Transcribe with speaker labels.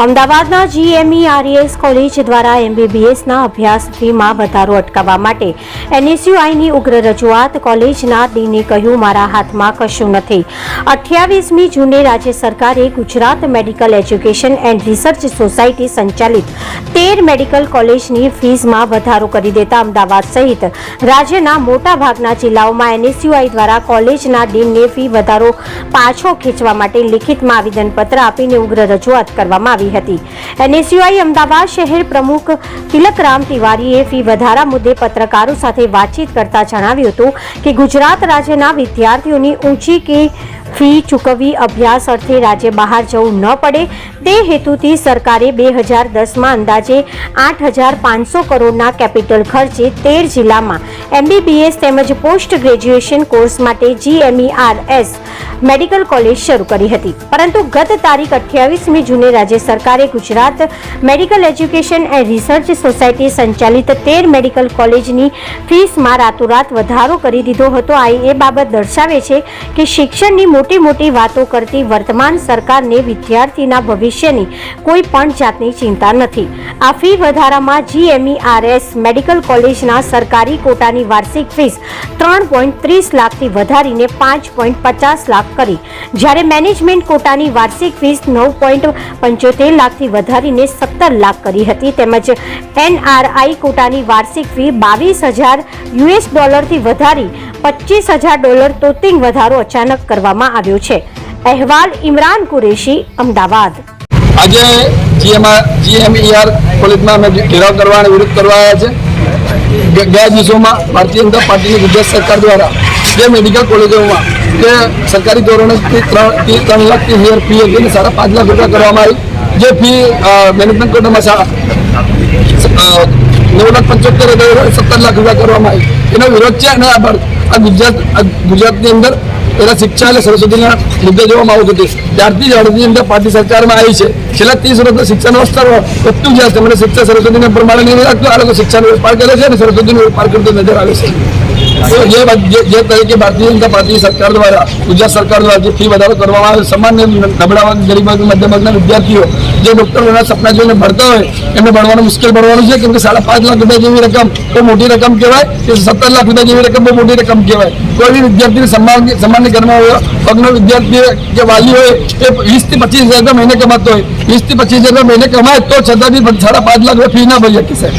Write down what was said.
Speaker 1: અમદાવાદના GMERS college દ્વારા MBBSના અભ્યાસ ફીમાં વધારો અટકાવવા માટે NSUIની ઉગ્ર રજૂઆત. કોલેજના ડીને કહ્યું, મારા હાથમાં કશું નથી. 28મી જૂને રાજ્ય સરકારે Gujarat medical education and research society સંચાલિત 13 મેડિકલ કોલેજની ફીસમાં વધારો કરી દેતા અમદાવાદ સહિત રાજ્યના મોટાભાગના જિલ્લાઓમાં NSUI દ્વારા કોલેજના ડીનને ફી વધારો પાછો ખેંચવા માટે લિખિતમાં આવેદનપત્ર આપીને ઉગ્ર રજૂઆત કરવામાં આવી હતી. NSUI અમદાવાદ શહેર પ્રમુખ તિલકરામ તિવારીએ ફી વધારા મુદ્દે પત્રકારો સાથે વાતચીત કરતા જણાવ્યું હતું કે ગુજરાત રાજ્યના વિદ્યાર્થીઓની ઊંચી કે ફી ચૂકવવી અભ્યાસ અર્થે રાજ્ય બહાર જવું ન પડે તે હેતુથી સરકારે 2010માં અંદાજે 8,500 કરોડના કેપિટલ ખર્ચે 13 જિલ્લામાં MBBS તેમજ પોસ્ટ ગ્રેજ્યુએશન કોર્સ માટે GMERS મેડિકલ કોલેજ શરૂ કરી હતી. પરંતુ ગત તારીખ 28મી જૂને રાજ્ય સરકારે Gujarat medical education and research society સંચાલિત 13 મેડિકલ કોલેજની ફીસમાં રાતોરાત વધારો કરી દીધો હતો. આ એ બાબત દર્શાવે છે કે શિક્ષણની મોટી વાતો કરતી વર્તમાન સરકારને વિદ્યાર્થીના ભવિષ્યની કોઈ પણ જાતની ચિંતા નથી. આ ફી વધારામાં GMERS મેડિકલ કોલેજના સરકારી કોટાની વાર્ષિક ફીસ 3.30 લાખથી વધારીને 5.50 લાખ કરી, જ્યારે મેનેજમેન્ટ કોટાની વાર્ષિક ફીસ 9.75 લાખથી વધારીને 17 લાખ કરી હતી. તેમજ NRI કોટાની વાર્ષિક ફી $22,000 થી વધારી $25,000 તોતિંગ વધારો અચાનક કરવામાં આવ્યો છે. અહેવાલ ઇમરાન કુરેશી, અમદાવાદ.
Speaker 2: આજે GMER કોલેજમાં અમે ઘેરાવ કરવા અને વિરોધ કરવા આવ્યા છે. ગયા દિવસોમાં ભારતીય જનતા પાર્ટીની ગુજરાત સરકાર દ્વારા જે મેડિકલ કોલેજોમાં જે સરકારી ધોરણોથી 3 લાખથી હેર ફી હતી 5.5 લાખ રૂપિયા કરવામાં આવી. જે ફી મેનેજમેન્ટ કોટામાં 9,75,000 17 લાખ રૂપિયા કરવામાં આવી. એનો વિરોધ છે અને આ ગુજરાતની અંદર પહેલાં શિક્ષા એટલે સરસ્વતીના મુદ્દે જોવામાં આવતું હતું. ત્યારથી જ અડધી અંદર પાર્ટી સરકારમાં આવી છે. છેલ્લા 30 વર્ષથી શિક્ષણનું સ્તર વધતું જાય છે. મને શિક્ષા સરસ્વતીને પ્રમાણે નહીં રાખતું. આ લોકો શિક્ષાનો વેપાર કરે છે અને સરસ્વતીનો વેપાર કરતો નજર આવે છે. જે તરીકે ભારતીય જનતા પાર્ટી સરકાર દ્વારા ગુજરાત સરકાર દ્વારા જે ફી વધારો કરવામાં આવે, સામાન્ય નબળા ગરીબ મધ્યમ વર્ગના વિદ્યાર્થીઓ જે ડૉક્ટરોના સપના જોઈને ભણતા હોય એમને ભણવાનું મુશ્કેલ ભણવાનું છે. કેમ કે 5.5 લાખ રૂપિયા જેવી રકમ બહુ મોટી રકમ કહેવાય કે 17 લાખ રૂપિયા જેવી રકમ બહુ મોટી રકમ કહેવાય. કોઈ બી વિદ્યાર્થીને સામાન્ય ઘરમાં હોય પગનો વિદ્યાર્થી જે વાલી હોય એ 20,000 થી 25,000 મહિને કમાતો હોય, 20,000 થી 25,000 મહિને કમાય તો છતાં બી 5.5 લાખ રૂપિયા ફી ના ભરી શકે સાહેબ.